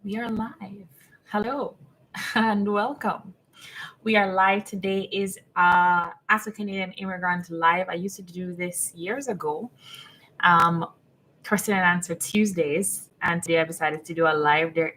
We are live. Hello and welcome. We are live today is As a Canadian Immigrant Live. I used to do this years ago. Um, Question and answer Tuesdays. And today I decided to do a live. There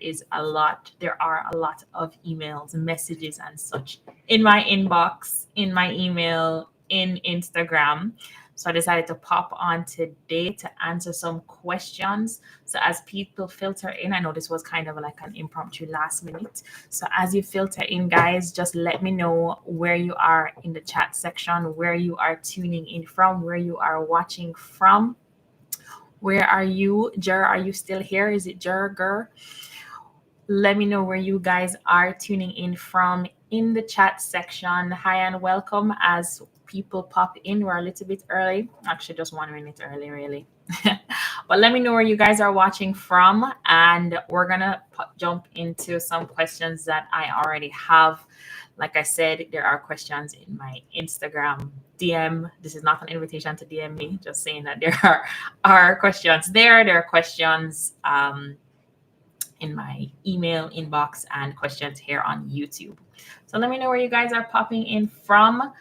are a lot of emails, messages, and such in my inbox, in my email, in Instagram. So I decided to pop on today to answer some questions. So as people filter in, I know this was kind of like an impromptu last minute. So as you filter in, guys, just let me know where you are in the chat section, where you are tuning in from, where you are watching from. Where are you? Jer, are you still here? Is it Jer? Let me know where you guys are tuning in from in the chat section. Hi and welcome as people pop in. We're a little bit early, actually, just 1 minute early, really. But let me know where you guys are watching from, and we're gonna jump into some questions that I already have. Like I said, there are questions in my Instagram DM. This is not an invitation to DM me, just saying that there are questions there. There are questions in my email inbox and questions here on YouTube. So let me know where you guys are popping in from.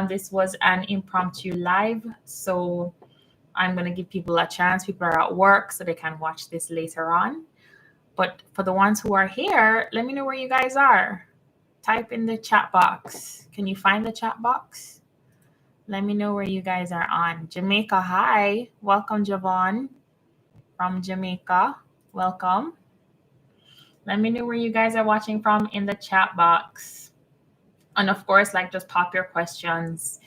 This was an impromptu live. So I'm going to give people a chance. People are at work, so they can watch this later on. But for the ones who are here, let me know where you guys are. Type in the chat box. Can you find the chat box? Let me know where you guys are on. Jamaica, hi. Welcome, Javon from Jamaica. Welcome. Let me know where you guys are watching from in the chat box. And of course, just pop your questions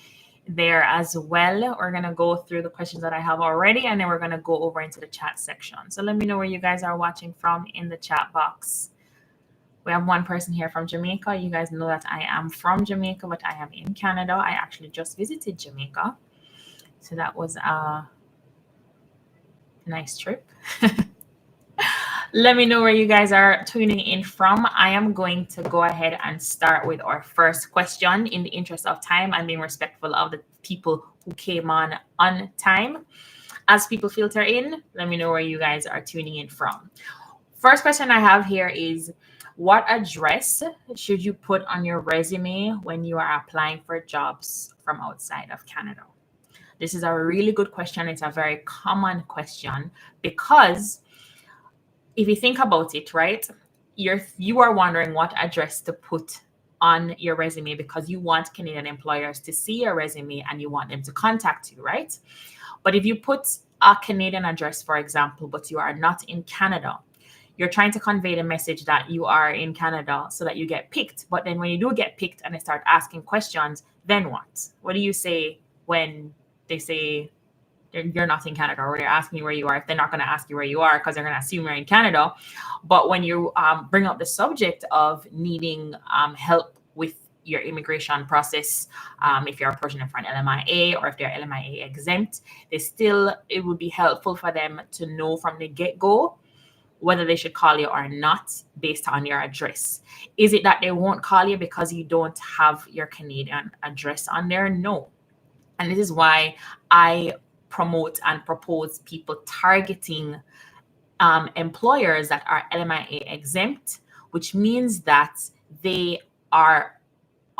there as well. We're going to go through the questions that I have already, and then we're going to go over into the chat section. So let me know where you guys are watching from in the chat box. We have one person here from Jamaica. You guys know that I am from Jamaica, but I am in Canada. I actually just visited Jamaica. So that was a nice trip. Let me know where you guys are tuning in from. I am going to go ahead and start with our first question in the interest of time and being respectful of the people who came on time. As people filter in, let me know where you guys are tuning in from. First question I have here is, what address should you put on your resume when you are applying for jobs from outside of Canada? This is a really good question. It's a very common question because if you think about it, right, you are wondering what address to put on your resume because you want Canadian employers to see your resume and you want them to contact you, right? But if you put a Canadian address, for example, but you are not in Canada, you're trying to convey the message that you are in Canada so that you get picked. But then when you do get picked and they start asking questions, then what? What do you say when they say you're not in Canada, or they're asking you where you are? If they're not going to ask you where you are because they're going to assume you're in Canada. But when you bring up the subject of needing help with your immigration process, if you're approaching them for an LMIA or if they're LMIA exempt, it would be helpful for them to know from the get-go whether they should call you or not based on your address. Is it that they won't call you because you don't have your Canadian address on there? No. And this is why I promote and propose people targeting employers that are LMIA exempt, which means that they are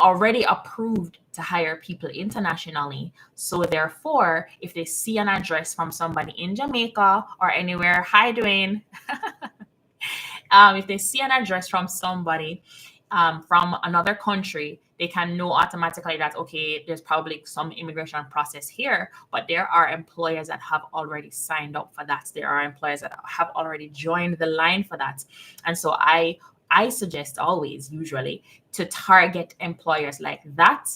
already approved to hire people internationally. So therefore, if they see an address from somebody in Jamaica or anywhere, hi Dwayne, if they see an address from somebody from another country, they can know automatically that, okay, there's probably some immigration process here, but there are employers that have already signed up for that. There are employers that have already joined the line for that. And so I suggest always, usually, to target employers like that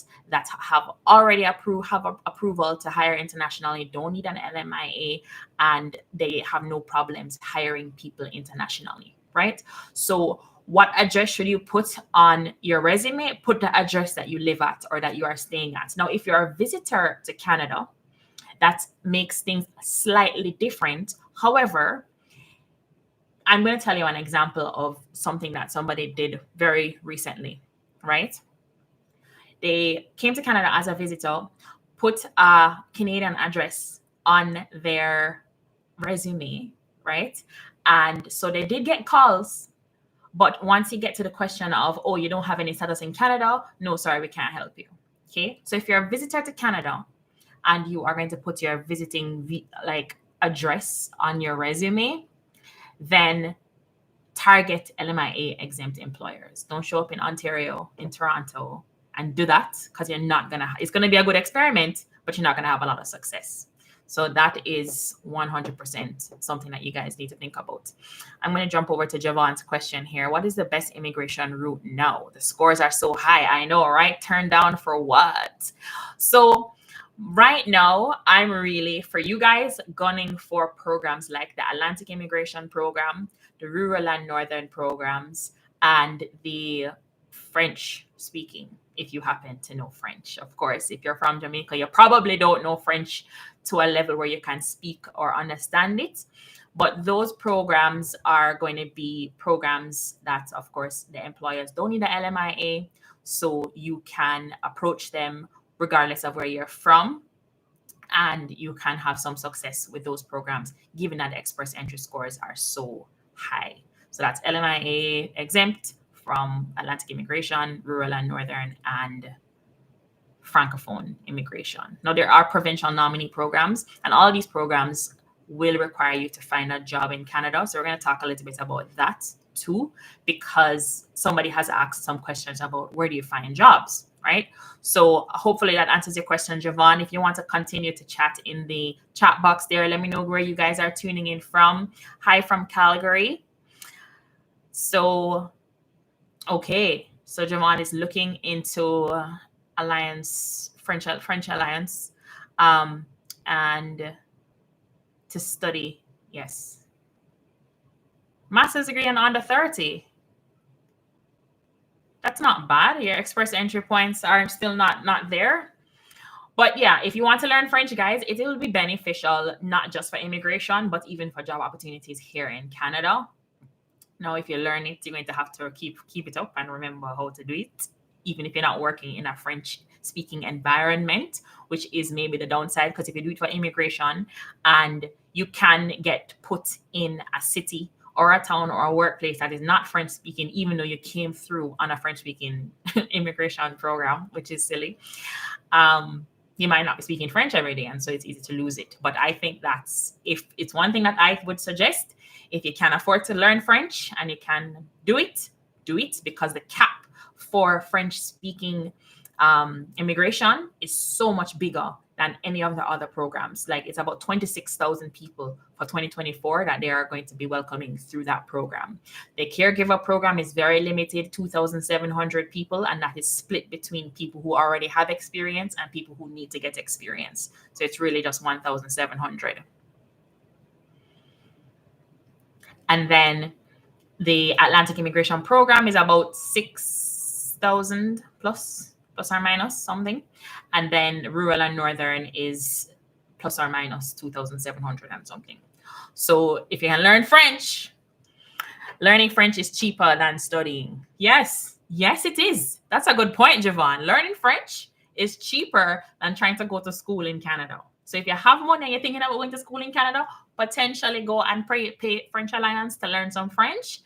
have already approval to hire internationally, don't need an LMIA, and they have no problems hiring people internationally, right? So what address should you put on your resume? Put the address that you live at or that you are staying at. Now, if you're a visitor to Canada, that makes things slightly different. However, I'm going to tell you an example of something that somebody did very recently, right? They came to Canada as a visitor, put a Canadian address on their resume, right? And so they did get calls But once you get to the question of, oh, you don't have any status in Canada, no, sorry, we can't help you. Okay. So if you're a visitor to Canada and you are going to put your visiting address on your resume, then target LMIA exempt employers. Don't show up in Ontario, in Toronto, and do that, because you're not gonna. It's gonna be a good experiment, but you're not gonna have a lot of success. So that is 100% something that you guys need to think about. I'm going to jump over to Javon's question here. What is the best immigration route now? The scores are so high. I know, right? Turned down for what? So right now, I'm really, for you guys, gunning for programs like the Atlantic Immigration Program, the Rural and Northern programs, and the French speaking, if you happen to know French. Of course, if you're from Jamaica, you probably don't know French to a level where you can speak or understand it. But those programs are going to be programs that, of course, the employers don't need an LMIA. So you can approach them regardless of where you're from. And you can have some success with those programs, given that the express entry scores are so high. So that's LMIA exempt from Atlantic Immigration, Rural and Northern, and Francophone immigration. Now, there are provincial nominee programs, and all these programs will require you to find a job in Canada. So we're going to talk a little bit about that too, because somebody has asked some questions about where do you find jobs, right? So hopefully that answers your question, Javon. If you want to continue to chat in the chat box there, let me know where you guys are tuning in from. Hi from Calgary. So, okay. So Javon is looking into French Alliance, and to study, yes. Master's degree and under 30. That's not bad. Your express entry points are still not there. But yeah, if you want to learn French, guys, it will be beneficial, not just for immigration, but even for job opportunities here in Canada. Now, if you learn it, you're going to have to keep it up and remember how to do it, even if you're not working in a French-speaking environment, which is maybe the downside, because if you do it for immigration and you can get put in a city or a town or a workplace that is not French-speaking, even though you came through on a French-speaking immigration program, which is silly, you might not be speaking French every day, and so it's easy to lose it. But I think if it's one thing that I would suggest, if you can afford to learn French and you can do it, because the cap for French-speaking immigration is so much bigger than any of the other programs. Like, it's about 26,000 people for 2024 that they are going to be welcoming through that program. The caregiver program is very limited, 2,700 people, and that is split between people who already have experience and people who need to get experience. So it's really just 1,700. And then the Atlantic Immigration Program is about 6,000 plus or minus something. And then Rural and Northern is plus or minus 2,700 and something. So if you can learn French, learning French is cheaper than studying. Yes, it is. That's a good point, Javon. Learning French is cheaper than trying to go to school in Canada. So if you have money and you're thinking about going to school in Canada, potentially go and pay French Alliance to learn some French,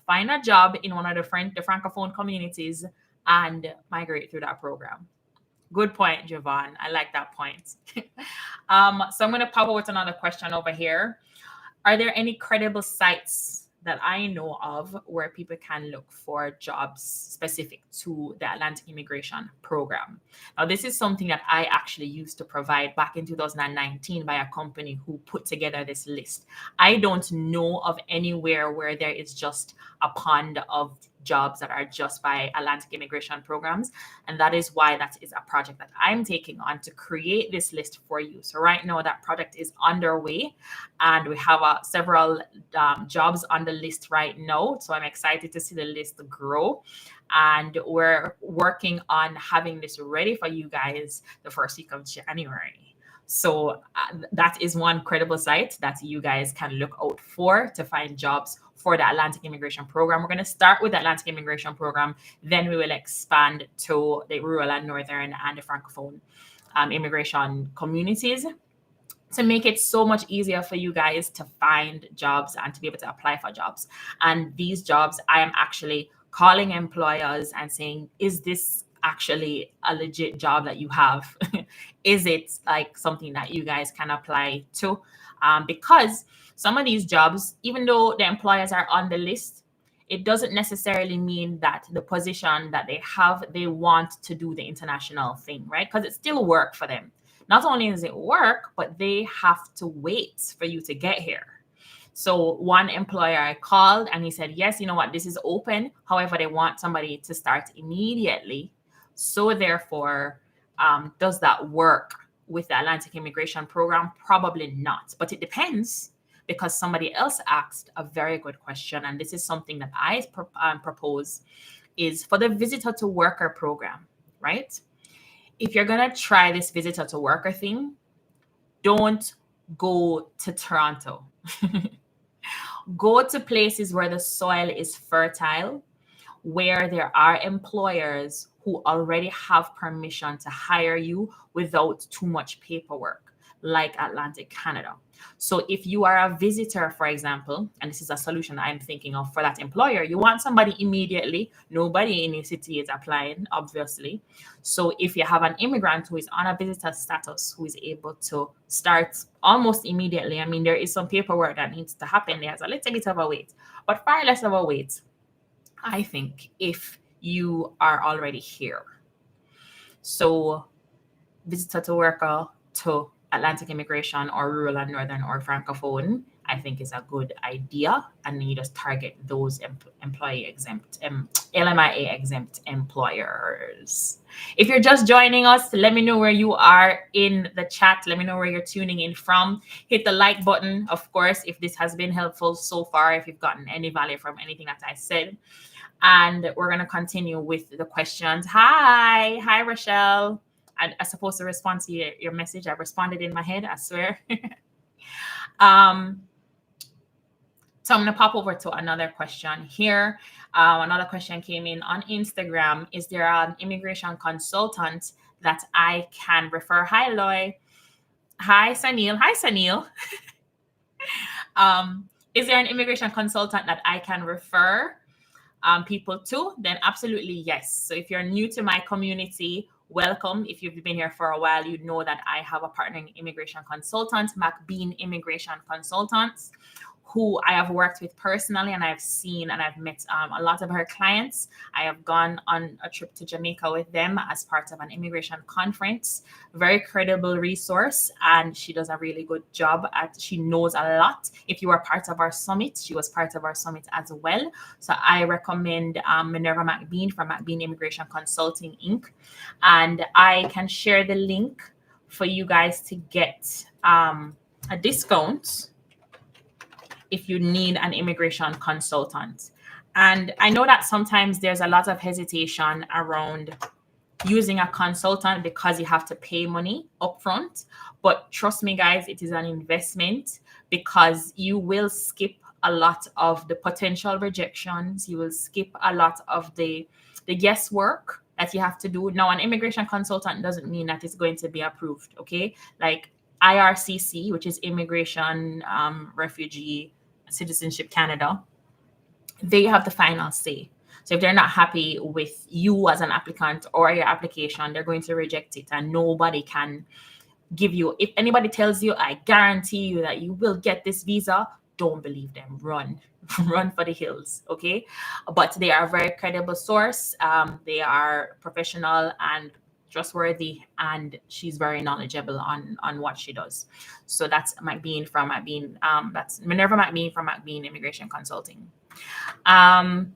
find a job in one of the Francophone communities, and migrate through that program. Good point, Javon. I like that point. So I'm going to pop over with another question over here. Are there any credible sites that I know of where people can look for jobs specific to the Atlantic Immigration Program? Now, this is something that I actually used to provide back in 2019 by a company who put together this list. I don't know of anywhere where there is just a pond of jobs that are just by Atlantic Immigration Programs. And that is why that is a project that I'm taking on to create this list for you. So right now that project is underway and we have several jobs on the list right now. So I'm excited to see the list grow. And we're working on having this ready for you guys the first week of January. So that is one credible site that you guys can look out for to find jobs for the Atlantic Immigration Program. We're going to start with the Atlantic Immigration Program. Then we will expand to the Rural and Northern and the Francophone immigration communities. to make it so much easier for you guys to find jobs and to be able to apply for jobs. And these jobs, I am actually calling employers and saying, is this actually a legit job that you have? Is it like something that you guys can apply to? Because some of these jobs, even though the employers are on the list, it doesn't necessarily mean that the position that they have, they want to do the international thing, right? Because it's still work for them. Not only is it work, but they have to wait for you to get here. So one employer I called and he said, yes, you know what, this is open. However, they want somebody to start immediately. So therefore, does that work with the Atlantic Immigration Program? Probably not, but it depends, because somebody else asked a very good question. And this is something that I propose, is for the visitor to worker program, right? If you're going to try this visitor to worker thing, don't go to Toronto. Go to places where the soil is fertile, where there are employers who already have permission to hire you without too much paperwork, like Atlantic Canada. So if you are a visitor, for example, and this is a solution I'm thinking of for that employer, you want somebody immediately. Nobody in your city is applying, obviously. So if you have an immigrant who is on a visitor status, who is able to start almost immediately, I mean, there is some paperwork that needs to happen. There's a little bit of a wait, but far less of a wait, I think, if you are already here. So visitor to worker to Atlantic immigration, or rural and northern or francophone, I think is a good idea. And you just target those employee exempt, LMIA exempt employers. If you're just joining us, let me know where you are in the chat. Let me know where you're tuning in from. Hit the like button, of course, if this has been helpful so far, if you've gotten any value from anything that I said. And we're going to continue with the questions. Hi, Rochelle. I'm supposed to respond to your message. I responded in my head, I swear. So I'm going to pop over to another question here. Another question came in on Instagram. Is there an immigration consultant that I can refer? Hi, Loy. Hi, Sanil. Hi, Sanil. Is there an immigration consultant that I can refer people to? Then absolutely yes. So if you're new to my community, welcome. If you've been here for a while, you know that I have a partnering immigration consultant, McBean Immigration Consultants, who I have worked with personally, and I've seen and I've met a lot of her clients. I have gone on a trip to Jamaica with them as part of an immigration conference. Very credible resource, and she does a really good job she knows a lot. If you are part of our summit, she was part of our summit as well. So I recommend Minerva McBean from McBean Immigration Consulting Inc. And I can share the link for you guys to get a discount if you need an immigration consultant. And I know that sometimes there's a lot of hesitation around using a consultant because you have to pay money upfront. But trust me, guys, it is an investment, because you will skip a lot of the potential rejections. You will skip a lot of the guesswork that you have to do. Now, an immigration consultant doesn't mean that it's going to be approved, okay? Like IRCC, which is Immigration, Refugee, Citizenship Canada, they have the final say. So if they're not happy with you as an applicant or your application, they're going to reject it, and nobody can give you. If anybody tells you, I guarantee you that you will get this visa, don't believe them. Run for the hills, okay? But they are a very credible source. They are professional and trustworthy, and she's very knowledgeable on what she does. So that's McBean from McBean. That's Minerva McBean from McBean Immigration Consulting. That's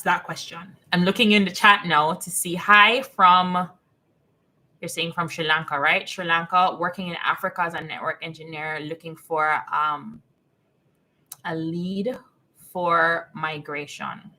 that question. I'm looking in the chat now to see. Hi from, you're saying from Sri Lanka, right? Sri Lanka, working in Africa as a network engineer, looking for a lead for migration.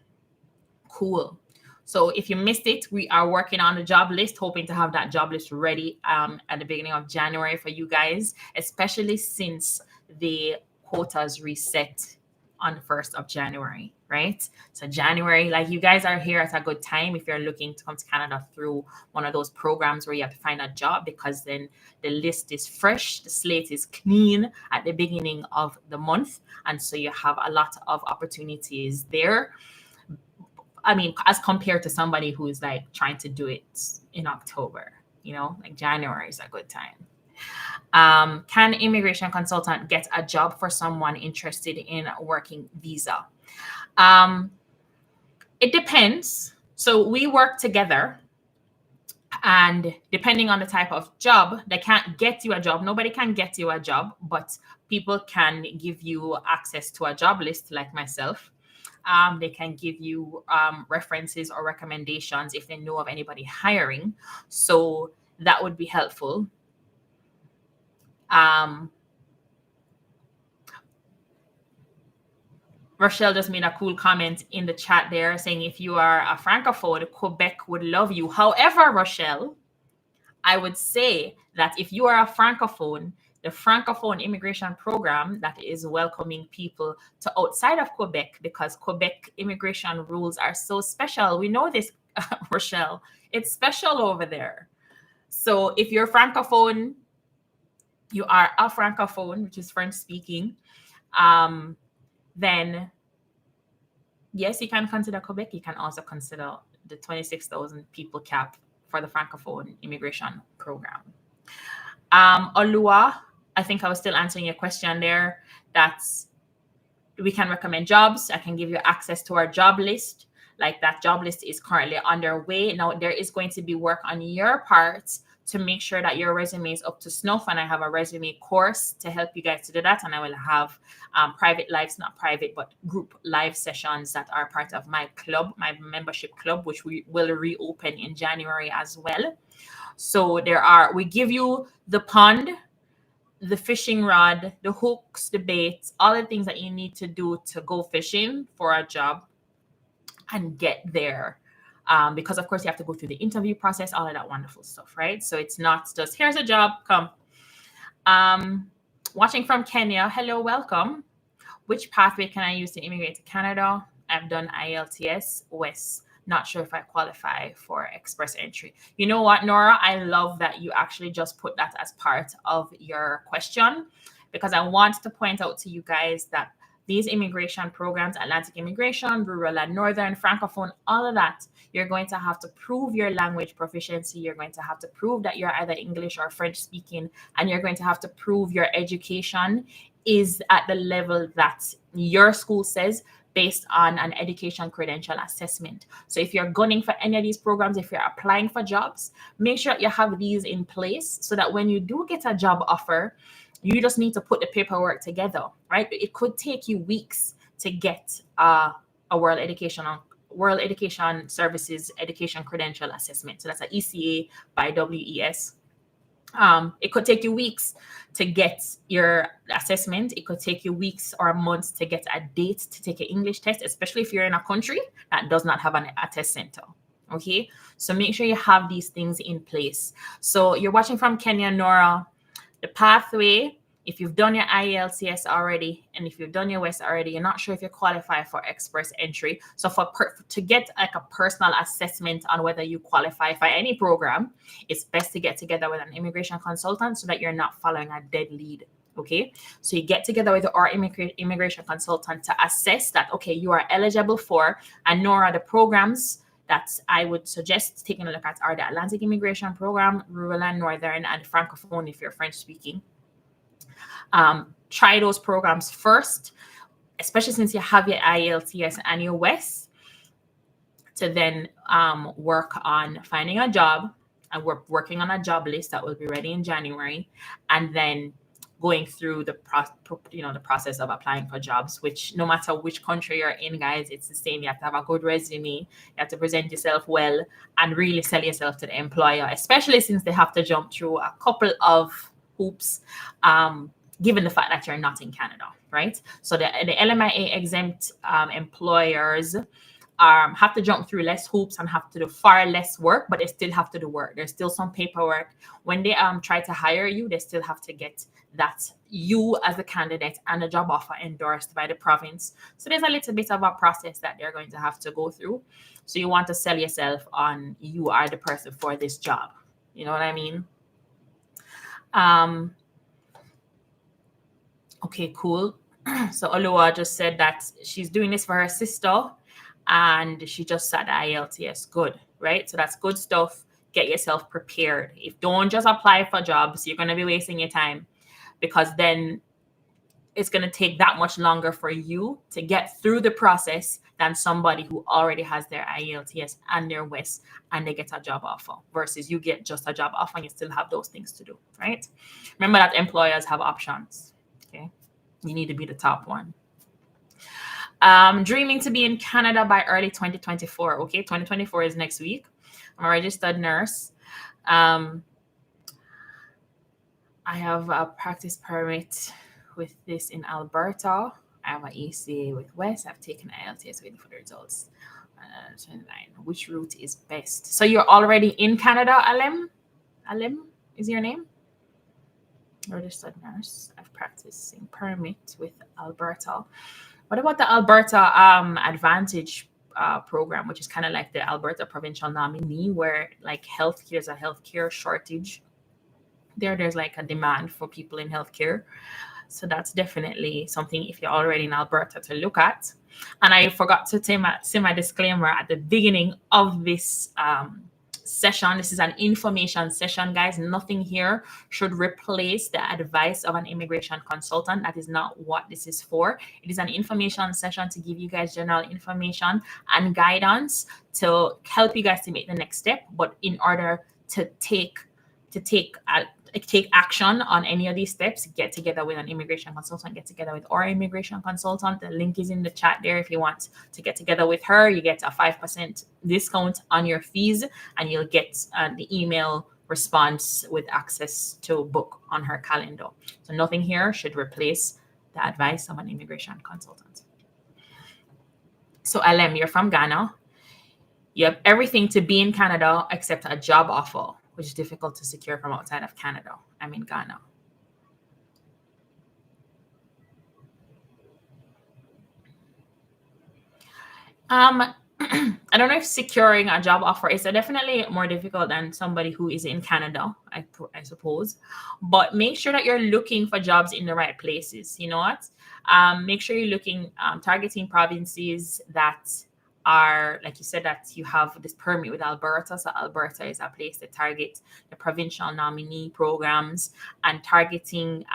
Cool. So if you missed it, we are working on the job list, hoping to have that job list ready at the beginning of January for you guys, especially since the quotas reset on the 1st of January, right? So January, like you guys are here at a good time if you're looking to come to Canada through one of those programs where you have to find a job, because then the list is fresh, the slate is clean at the beginning of the month. And so you have a lot of opportunities there. I mean, as compared to somebody who's like trying to do it in October, like January is a good time. Can immigration consultant get a job for someone interested in working visa? It depends. So we work together, and depending on the type of job, they can't get you a job. Nobody can get you a job, but people can give you access to a job list like myself. They can give you references or recommendations if they know of anybody hiring. So that would be helpful. Rochelle just made a cool comment in the chat there saying, if you are a Francophone, Quebec would love you. However, Rochelle, I would say that if you are a Francophone, the Francophone immigration program that is welcoming people to outside of Quebec, because Quebec immigration rules are so special. We know this, Rochelle. It's special over there. So if you're Francophone, you are a Francophone, which is French speaking, then yes, you can consider Quebec. You can also consider the 26,000 people cap for the Francophone immigration program. Olua, I think I was still answering your question there. That's, we can recommend jobs. I can give you access to our job list. Like, that job list is currently underway. Now, there is going to be work on your part to make sure that your resume is up to snuff. And I have a resume course to help you guys to do that. And I will have private lives, not private, but group live sessions that are part of my club, my membership club, which we will reopen in January as well. So we give you the pond, the fishing rod, the hooks, the baits, all the things that you need to do to go fishing for a job and get there. Because of course you have to go through the interview process, all of that wonderful stuff, right? So it's not just, here's a job, come. Watching from Kenya, hello, welcome. Which pathway can I use to immigrate to Canada? I've done IELTS WES. Not sure if I qualify for express entry. You know what, Nora? I love that you actually just put that as part of your question, because I want to point out to you guys that these immigration programs, Atlantic immigration, rural and northern, Francophone, all of that, you're going to have to prove your language proficiency. You're going to have to prove that you're either English or French speaking, and you're going to have to prove your education is at the level that your school says, based on an education credential assessment. So if you're gunning for any of these programs, if you're applying for jobs, make sure you have these in place so that when you do get a job offer, you just need to put the paperwork together, right? It could take you weeks to get a World Education Services Education Credential Assessment. So that's an ECA by WES. It could take you weeks to get your assessment. It could take you weeks or months to get a date to take an English test, especially if you're in a country that does not have a test center. Okay, so make sure you have these things in place. So you're watching from Kenya, Nora. The pathway, if you've done your IELTS already, and if you've done your WES already, you're not sure if you qualify for express entry. So to get like a personal assessment on whether you qualify for any program, it's best to get together with an immigration consultant so that you're not following a dead lead. Okay, so you get together with our immigration consultant to assess that, okay, you are eligible for, and Nora, the programs that I would suggest taking a look at are the Atlantic Immigration Program, Rural and Northern, and Francophone if you're French speaking. Try those programs first, especially since you have your IELTS and your WES, to then work on finding a job. And we're working on a job list that will be ready in January, and then going through the process of applying for jobs, which no matter which country you're in, guys, it's the same. You have to have a good resume. You have to present yourself well and really sell yourself to the employer, especially since they have to jump through a couple of hoops, given the fact that you're not in Canada, right? So the LMIA exempt employers have to jump through less hoops and have to do far less work, but they still have to do work. There's still some paperwork. When they try to hire you, they still have to get that you as a candidate and a job offer endorsed by the province. So there's a little bit of a process that they're going to have to go through. So you want to sell yourself on you are the person for this job. You know what I mean? Okay, cool. So Olua just said that she's doing this for her sister and she just sat the IELTS. Good, right? So that's good stuff. Get yourself prepared. If don't just apply for jobs, you're going to be wasting your time, because then it's going to take that much longer for you to get through the process than somebody who already has their IELTS and their WES and they get a job offer, versus you get just a job offer and you still have those things to do, right? Remember that employers have options, okay? You need to be the top one. Dreaming to be in Canada by early 2024. Okay, 2024 is next week. I'm a registered nurse. I have a practice permit with this in Alberta. I have an ECA with WES. I've taken IELTS, waiting for the results. 29. Which route is best? So you're already in Canada, Alem? Alem is your name? Registered nurse. I've practicing permit with Alberta. What about the Alberta Advantage program, which is kind of like the Alberta provincial nominee, where like there's a healthcare shortage. There's like a demand for people in healthcare. So that's definitely something, if you're already in Alberta, to look at. And I forgot to say my disclaimer at the beginning of this session. This is an information session, guys. Nothing here should replace the advice of an immigration consultant. That is not what this is for. It is an information session to give you guys general information and guidance to help you guys to make the next step. But in order to take action on any of these steps, get together with an immigration consultant, get together with our immigration consultant. The link is in the chat there. If you want to get together with her, you get a 5% discount on your fees, and you'll get the email response with access to book on her calendar. So nothing here should replace the advice of an immigration consultant. So Alem, you're from Ghana. You have everything to be in Canada except a job offer, which is difficult to secure from outside of Canada. I'm in Ghana. I don't know if securing a job offer is definitely more difficult than somebody who is in Canada, I suppose. But make sure that you're looking for jobs in the right places. You know what? Make sure you're looking, targeting provinces that are, like you said, that you have this permit with Alberta. So Alberta is a place to target the provincial nominee programs, and targeting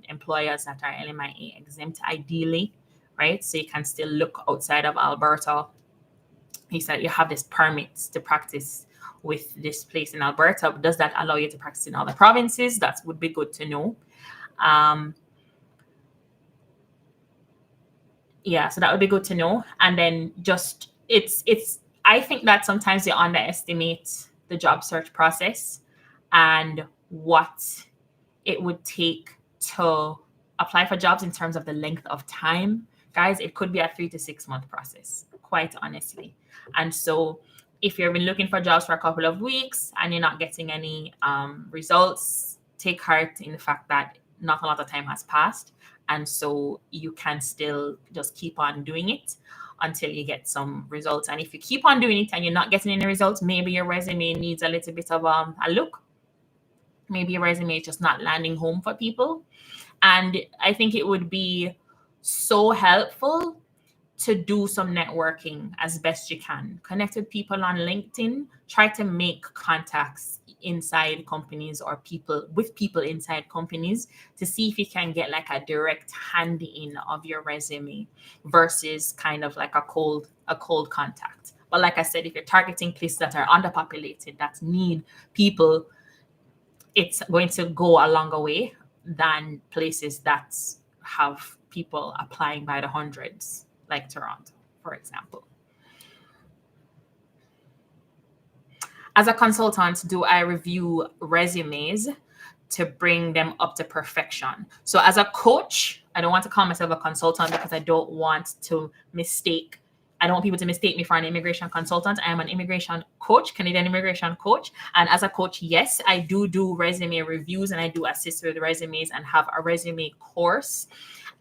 employers that are LMIA exempt ideally, right? So you can still look outside of Alberta. He said you have this permit to practice with this place in Alberta. Does that allow you to practice in other provinces? That would be good to know. Yeah, so that would be good to know. And then just I think that sometimes you underestimate the job search process and what it would take to apply for jobs in terms of the length of time. Guys, it could be a 3 to 6 month process, quite honestly. And so if you've been looking for jobs for a couple of weeks and you're not getting any results, take heart in the fact that not a lot of time has passed. And so you can still just keep on doing it until you get some results. And if you keep on doing it and you're not getting any results, maybe your resume needs a little bit of a look. Maybe your resume is just not landing home for people. And I think it would be so helpful to do some networking as best you can. Connect with people on LinkedIn. Try to make contacts inside companies or people inside companies to see if you can get like a direct hand in of your resume versus kind of like a cold contact. But like I said, if you're targeting places that are underpopulated, that need people, it's going to go a longer way than places that have people applying by the hundreds, like Toronto, for example. As a consultant, do I review resumes to bring them up to perfection? So as a coach, I don't want to call myself a consultant because I don't want to mistake I don't want people to mistake me for an immigration consultant. I am an immigration coach, Canadian immigration coach. And as a coach, yes, I do resume reviews, and I do assist with resumes and have a resume course.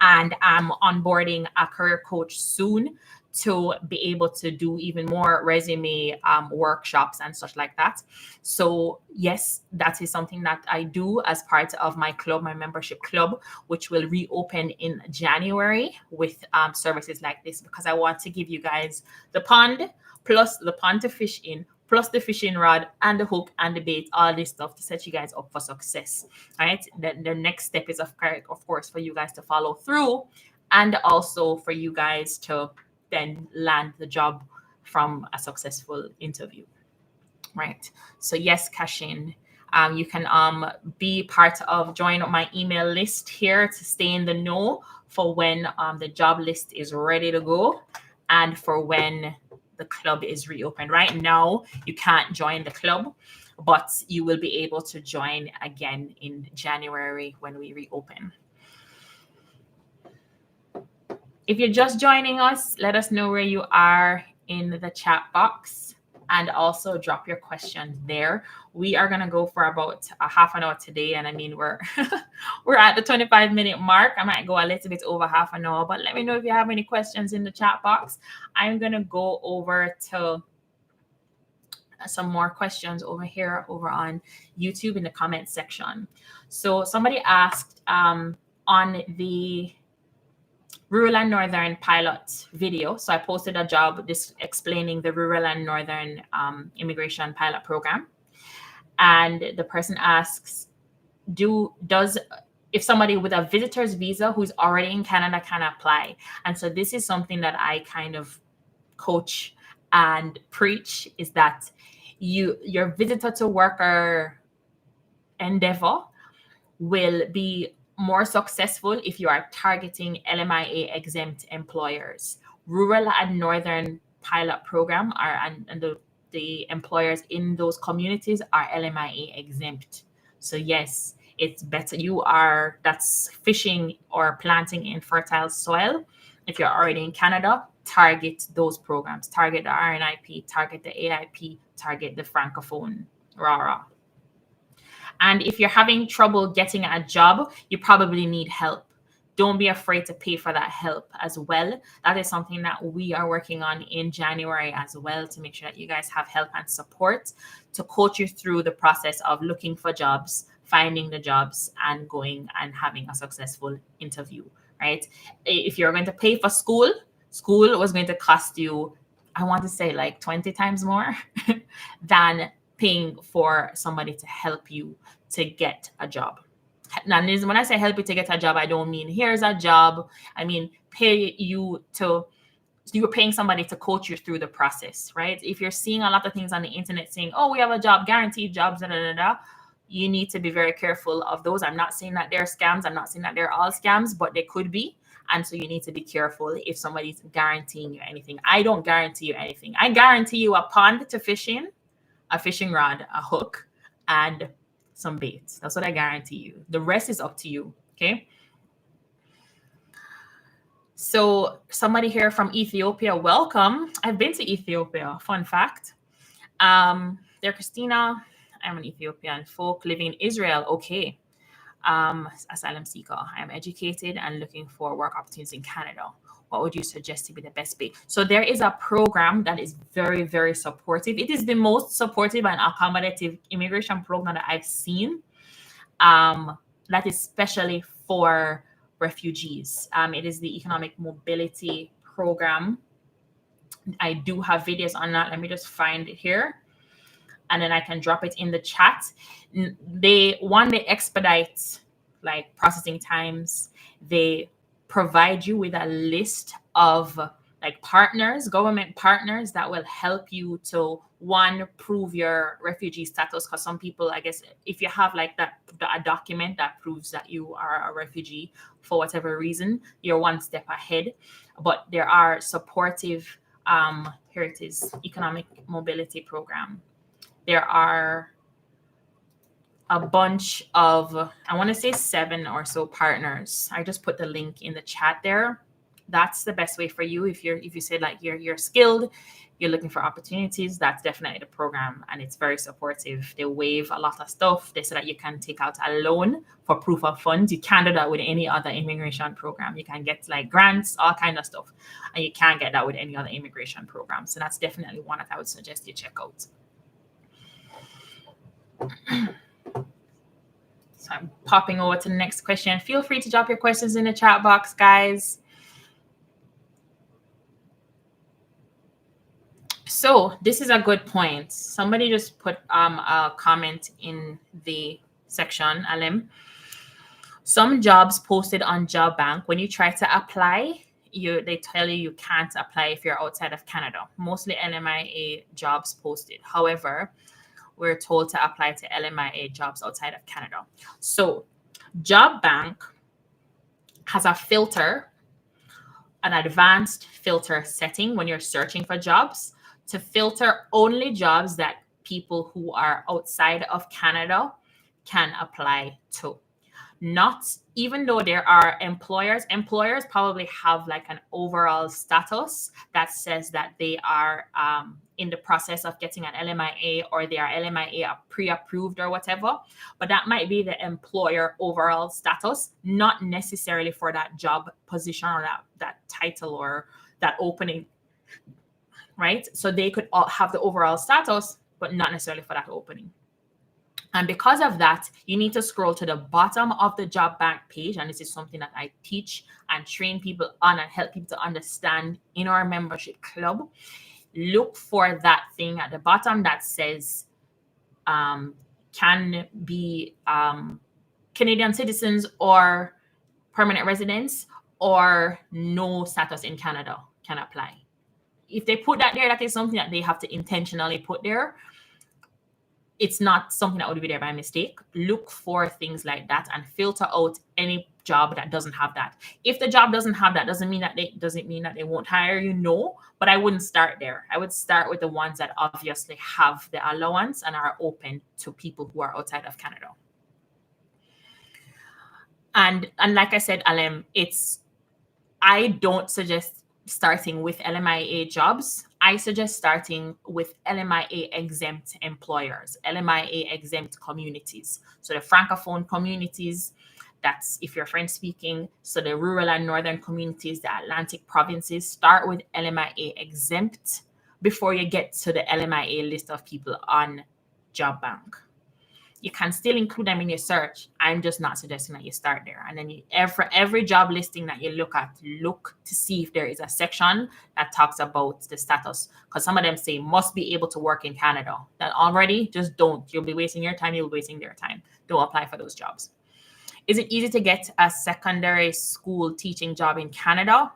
And I'm onboarding a career coach soon to be able to do even more resume workshops and such like that. So yes, that is something that I do as part of my club, my membership club, which will reopen in January with services like this, because I want to give you guys the pond plus the pond to fish in, plus the fishing rod and the hook and the bait, all this stuff to set you guys up for success. All right. The next step is of course for you guys to follow through, and also for you guys to then land the job from a successful interview. Right. So yes, Cashin, you can be part of, join my email list here to stay in the know for when the job list is ready to go, and for when the club is reopened. Right now, you can't join the club, but you will be able to join again in January when we reopen. If you're just joining us, let us know where you are in the chat box, and also drop your questions there. We are going to go for about a half an hour today. And I mean, we're at the 25-minute mark. I might go a little bit over half an hour, but let me know if you have any questions in the chat box. I'm going to go over to some more questions over here, over on YouTube in the comment section. So somebody asked on the rural and northern pilot video. So I posted a job explaining the rural and northern immigration pilot program. And the person asks, if somebody with a visitor's visa who's already in Canada can apply? And so this is something that I kind of coach and preach, is that your visitor to worker endeavor will be more successful if you are targeting LMIA exempt employers. Rural and northern pilot program are, and the employers in those communities are LMIA exempt. So yes, it's better that's fishing or planting in fertile soil. If you're already in Canada, target those programs, target the RNIP, target the AIP, target the Francophone RARA. And if you're having trouble getting a job, you probably need help. Don't be afraid to pay for that help as well. That is something that we are working on in January as well, to make sure that you guys have help and support to coach you through the process of looking for jobs, finding the jobs, and going and having a successful interview, right? If you're going to pay for school was going to cost you, I want to say, like 20 times more than paying for somebody to help you to get a job. Now, when I say help you to get a job, I don't mean here's a job. I mean you're paying somebody to coach you through the process, right? If you're seeing a lot of things on the internet saying, oh, we have a job, guaranteed jobs, you need to be very careful of those. I'm not saying that they're scams. I'm not saying that they're all scams, but they could be. And so you need to be careful if somebody's guaranteeing you anything. I don't guarantee you anything. I guarantee you a pond to fish in, a fishing rod, a hook, and some baits. That's what I guarantee you. The rest is up to you. Okay. So somebody here from Ethiopia, welcome. I've been to Ethiopia. Fun fact. There, Christina. I'm an Ethiopian folk living in Israel. Okay. Asylum seeker. I am educated and looking for work opportunities in Canada. What would you suggest to be the best pay? So there is a program that is very, very supportive. It is the most supportive and accommodative immigration program that I've seen. That is specially for refugees. It is the Economic Mobility Program. I do have videos on that. Let me just find it here, and then I can drop it in the chat. They expedite like processing times. They provide you with a list of like partners, government partners that will help you to prove your refugee status. Because some people, I guess, if you have like a document that proves that you are a refugee for whatever reason, you're one step ahead. But there are supportive, here it is, Economic Mobility Program. There are a bunch of, I want to say 7 or so partners. I just put the link in the chat there. that's the best way for you. If you say like you're skilled, you're looking for opportunities, that's definitely the program, and it's very supportive. They waive a lot of stuff. They say that you can take out a loan for proof of funds. You can't do that with any other immigration program. You can get like grants, all kind of stuff, and you can't get that with any other immigration program. So that's definitely one that I would suggest you check out. So I'm popping over to the next question. Feel free to drop your questions in the chat box, guys. So this is a good point. Somebody just put a comment in the section, Alim. Some jobs posted on Job Bank, when you try to apply, they tell you can't apply if you're outside of Canada. Mostly LMIA jobs posted. However, we're told to apply to LMIA jobs outside of Canada. So Job Bank has a filter, an advanced filter setting when you're searching for jobs, to filter only jobs that people who are outside of Canada can apply to. Not even though there are employers probably have like an overall status that says that they are in the process of getting an LMIA, or they are LMIA pre-approved or whatever, but that might be the employer overall status, not necessarily for that job position or that title or that opening, right? So they could all have the overall status, but not necessarily for that opening. And because of that, you need to scroll to the bottom of the Job Bank page. And this is something that I teach and train people on and help people to understand in our membership club. Look for that thing at the bottom that says can be Canadian citizens or permanent residents or no status in Canada can apply. If they put that there, that is something that they have to intentionally put there. It's not something that would be there by mistake. Look for things like that and filter out any job that doesn't have that. If the job doesn't have that, doesn't mean that they won't hire you. No, but I wouldn't start there. I would start with the ones that obviously have the allowance and are open to people who are outside of Canada. And like I said, Alem, I don't suggest starting with LMIA jobs. I suggest starting with LMIA exempt employers, LMIA exempt communities. So the Francophone communities, that's if you're French speaking. So the rural and northern communities, the Atlantic provinces, start with LMIA exempt before you get to the LMIA list of people on Job Bank. You can still include them in your search. I'm just not suggesting that you start there. And then for every job listing that you look at, look to see if there is a section that talks about the status. Because some of them say must be able to work in Canada. That already, just don't. You'll be wasting your time. You'll be wasting their time. Don't apply for those jobs. Is it easy to get a secondary school teaching job in Canada?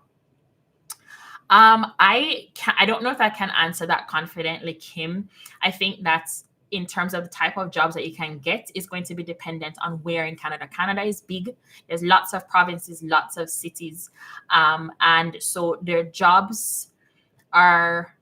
I don't know if I can answer that confidently, Kim. I think that's in terms of the type of jobs that you can get is going to be dependent on where in Canada. Canada is big. There's lots of provinces, lots of cities. And so their jobs are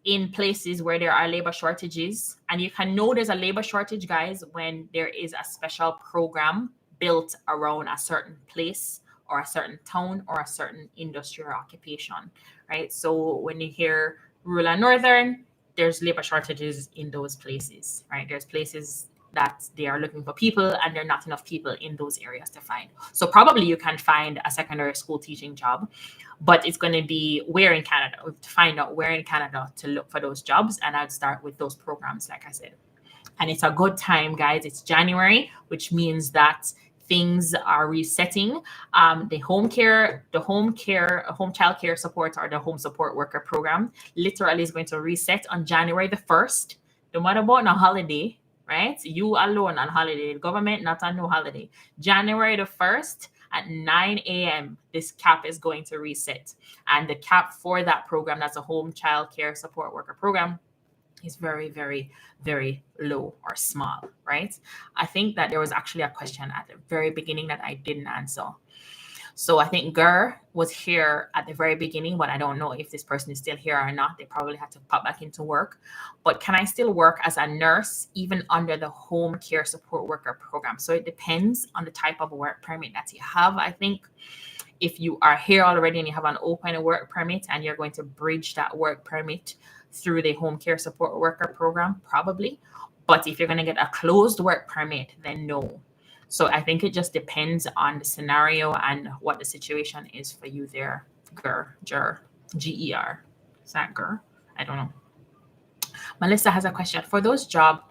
in places where there are labor shortages. And you can know there's a labor shortage, guys, when there is a special program built around a certain place or a certain town or a certain industry or occupation, right? So when you hear rural and northern, there's labor shortages in those places, right? There's places that they are looking for people and there are not enough people in those areas to find. So probably you can find a secondary school teaching job, but it's going to be where in Canada. We have to find out where in Canada to look for those jobs. And I'd start with those programs, like I said. And it's a good time, guys. It's January, which means that things are resetting. The home child care support, or the home support worker program, literally is going to reset on January the 1st. No matter about no holiday, right? You alone on holiday, the government not on no holiday. January the 1st at 9 a.m., this cap is going to reset. And the cap for that program, that's a home child care support worker program, is very, very, very low or small, right? I think that there was actually a question at the very beginning that I didn't answer. So I think Gur was here at the very beginning, but I don't know if this person is still here or not. They probably had to pop back into work. But can I still work as a nurse even under the home care support worker program? So it depends on the type of work permit that you have. I think if you are here already and you have an open work permit and you're going to bridge that work permit through the home care support worker program, probably. But if you're going to get a closed work permit, then no. So I think it just depends on the scenario and what the situation is for you there. GER. Is that GER? I don't know. Melissa has a question. For those job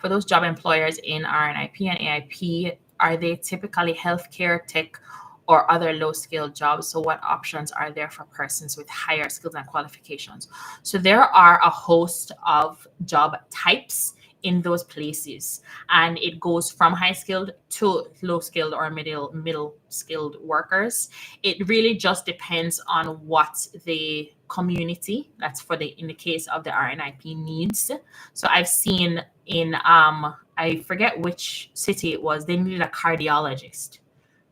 employers in RNIP and AIP, are they typically healthcare, tech, or other low-skilled jobs? So what options are there for persons with higher skills and qualifications? So there are a host of job types in those places, and it goes from high skilled to low skilled or middle skilled workers. It really just depends on what the community, that's for the in the case of the RNIP, needs. So I've seen in I forget which city it was, they needed a cardiologist,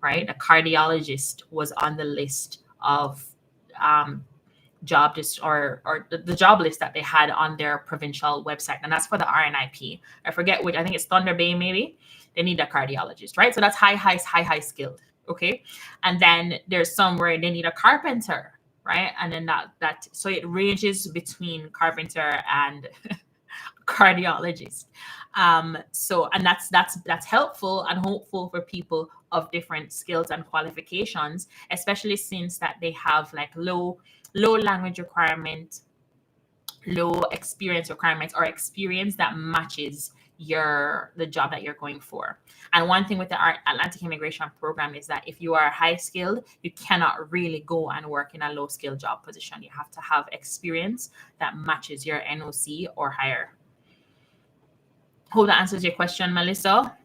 right? A cardiologist was on the list of job or the job list that they had on their provincial website, and that's for the RNIP. I forget which. I think it's Thunder Bay. Maybe they need a cardiologist, right? So that's high skilled. Okay, and then there's some where they need a carpenter, right? And then that so it ranges between carpenter and cardiologist. So and that's helpful and hopeful for people of different skills and qualifications, especially since that they have like low language requirement, low experience requirements, or experience that matches the job that you're going for. And one thing with the Atlantic Immigration Program is that if you are high skilled, you cannot really go and work in a low skilled job position. You have to have experience that matches your NOC or higher. Hope that answers your question, Melissa.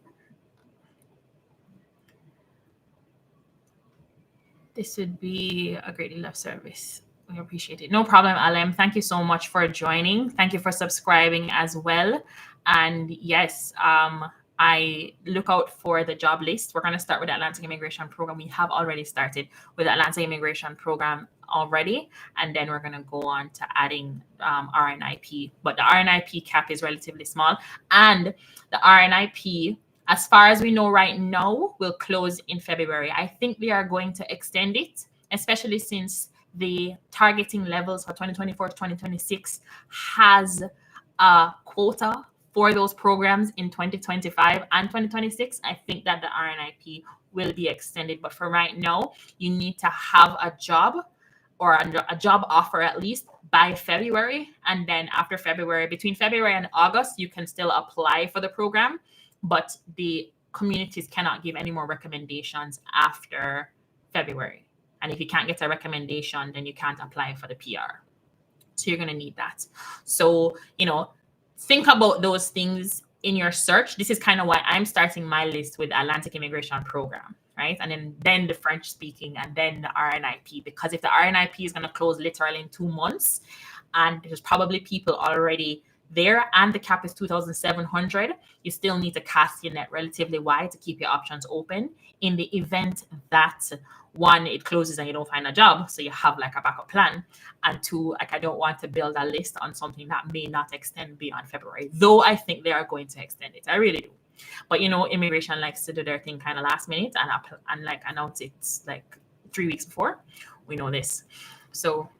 This would be a great deal of service. We appreciate it. No problem, Alem. Thank you so much for joining. Thank you for subscribing as well. And yes, I look out for the job list. We're going to start with the Atlantic Immigration Program. We have already started with the Atlantic Immigration Program already, and then we're going to go on to adding RNIP. But the RNIP cap is relatively small, and the RNIP, as far as we know right now, will close in February. I think they are going to extend it, especially since the targeting levels for 2024 to 2026 has a quota for those programs in 2025 and 2026. I think that the RNIP will be extended. But for right now, you need to have a job or a job offer at least by February. And then after February, between February and August, you can still apply for the program. But the communities cannot give any more recommendations after February. And if you can't get a recommendation, then you can't apply for the PR. So you're going to need that. So, think about those things in your search. This is kind of why I'm starting my list with Atlantic Immigration Program, right? And then the French speaking, and then the RNIP. Because if the RNIP is going to close literally in 2 months, and there's probably people already there, and the cap is 2,700, you still need to cast your net relatively wide to keep your options open in the event that, one, it closes and you don't find a job, so you have like a backup plan, and two, like, I don't want to build a list on something that may not extend beyond February, though I think they are going to extend it. I really do. But immigration likes to do their thing kind of last minute and like announce it like 3 weeks before. We know this. So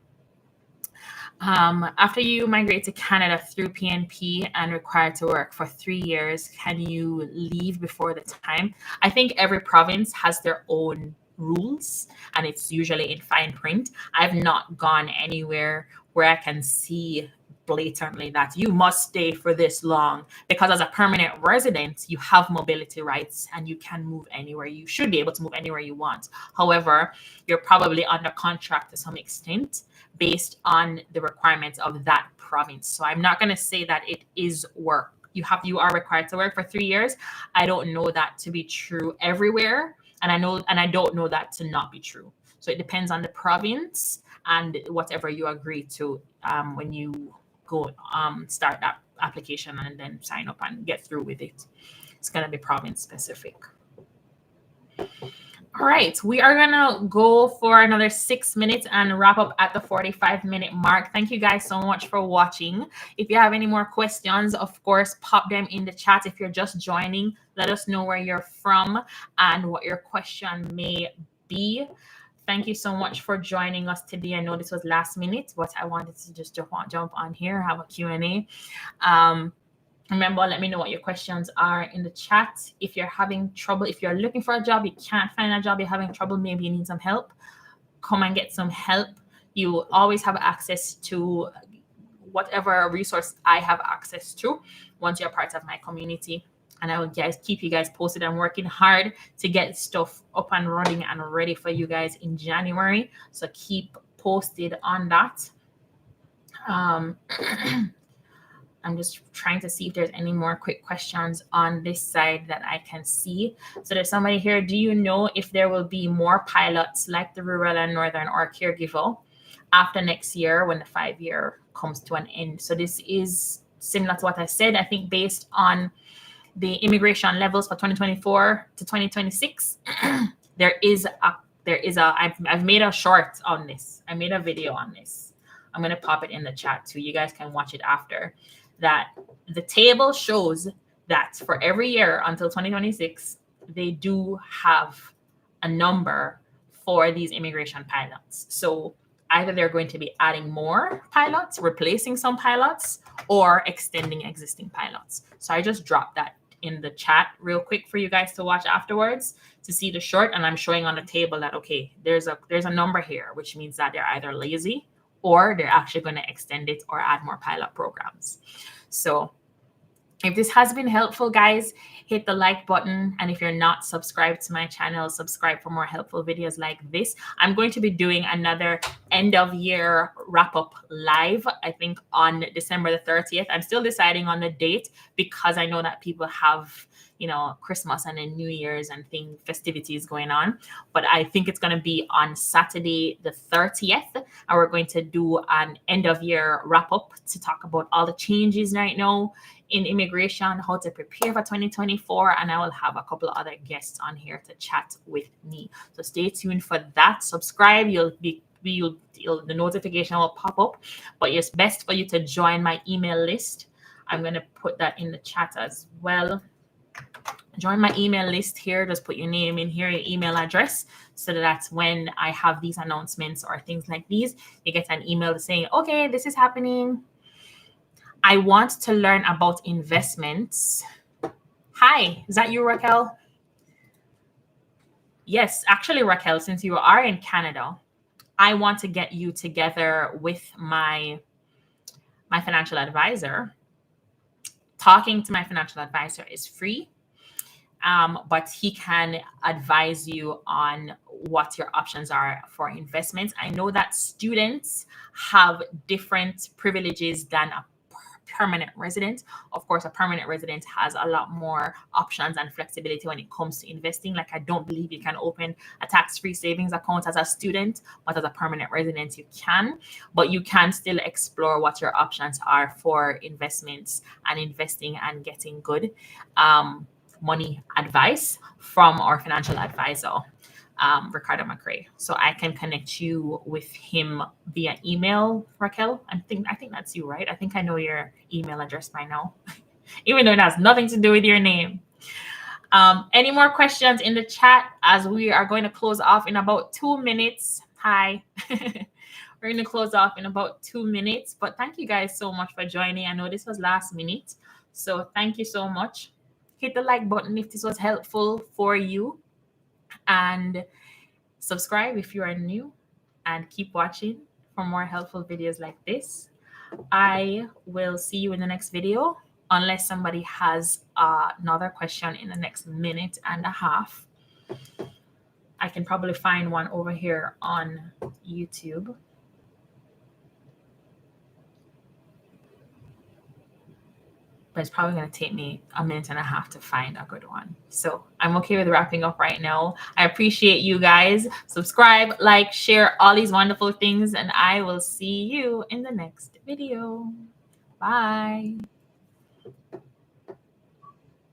after you migrate to Canada through PNP and required to work for 3 years, can you leave before the time? I think every province has their own rules, and it's usually in fine print. I've not gone anywhere where I can see blatantly that you must stay for this long, because as a permanent resident, you have mobility rights and you can move anywhere. You should be able to move anywhere you want. However, you're probably under contract to some extent based on the requirements of that province. So I'm not going to say that it is work. You are required to work for 3 years. I don't know that to be true everywhere. And I don't know that to not be true. So it depends on the province and whatever you agree to when you go start that application and then sign up and get through with it. It's going to be province specific. All right, we are going to go for another 6 minutes and wrap up at the 45-minute mark. Thank you guys so much for watching. If you have any more questions, of course, pop them in the chat. If you're just joining, let us know where you're from and what your question may be. Thank you so much for joining us today. I know this was last minute, but I wanted to just jump on here, have a Q&A. Remember, let me know what your questions are in the chat. If you're having trouble, if you're looking for a job, you can't find a job, you're having trouble, maybe you need some help, come and get some help. You always have access to whatever resource I have access to once you're part of my community. And I will keep you guys posted. I'm working hard to get stuff up and running and ready for you guys in January. So keep posted on that. I'm just trying to see if there's any more quick questions on this side that I can see. So there's somebody here. Do you know if there will be more pilots like the rural and northern or caregiver after next year when the 5-year comes to an end? So this is similar to what I said. I think based on the immigration levels for 2024 to 2026, I've made a short on this. I made a video on this. I'm going to pop it in the chat too. You guys can watch it after. That the table shows that for every year until 2026, they do have a number for these immigration pilots. So either they're going to be adding more pilots, replacing some pilots, or extending existing pilots. So I just dropped that in the chat real quick for you guys to watch afterwards to see the short. And I'm showing on the table that, okay, there's a number here, which means that they're either lazy or they're actually going to extend it or add more pilot programs. So if this has been helpful, guys, hit the like button. And if you're not subscribed to my channel, subscribe for more helpful videos like this. I'm going to be doing another end of year wrap up live, I think on December the 30th. I'm still deciding on the date because I know that people have, Christmas and then New Year's and festivities going on. But I think it's going to be on Saturday the 30th. And we're going to do an end of year wrap up to talk about all the changes right now in immigration, how to prepare for 2024, and I will have a couple of other guests on here to chat with me. So stay tuned for that. Subscribe. The notification will pop up, but it's best for you to join my email list. I'm going to put that in the chat as well. Join my email list here. Just put your name in here, your email address, so that when I have these announcements or things like these, you get an email saying, okay, this is happening. I want to learn about investments. Hi, is that you, Raquel? Yes, actually, Raquel, since you are in Canada, I want to get you together with my financial advisor. Talking to my financial advisor is free, but he can advise you on what your options are for investments. I know that students have different privileges than a permanent resident. Of course, a permanent resident has a lot more options and flexibility when it comes to investing. Like, I don't believe you can open a tax-free savings account as a student, but as a permanent resident, you can. But you can still explore what your options are for investments and investing and getting good money advice from our financial advisor, Ricardo McRae. So I can connect you with him via email, Raquel. I think that's you, right? I think I know your email address by now, even though it has nothing to do with your name. Any more questions in the chat as we are going to close off in about 2 minutes? Hi. We're going to close off in about 2 minutes, but thank you guys so much for joining. I know this was last minute, so thank you so much. Hit the like button if this was helpful for you, and subscribe if you are new, and keep watching for more helpful videos like this. I will see you in the next video, unless somebody has another question in the next minute and a half. I can probably find one over here on YouTube. But it's probably going to take me a minute and a half to find a good one. So I'm okay with wrapping up right now. I appreciate you guys. Subscribe, like, share, all these wonderful things, and I will see you in the next video. Bye.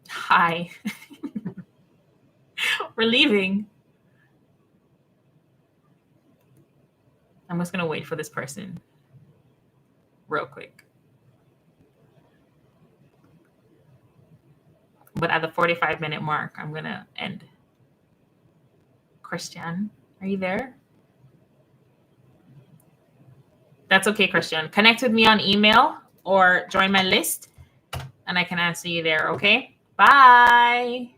Hi. We're leaving. I'm just going to wait for this person real quick. But at the 45-minute mark, I'm going to end. Christian, are you there? That's okay, Christian. Connect with me on email or join my list and I can answer you there, okay? Bye.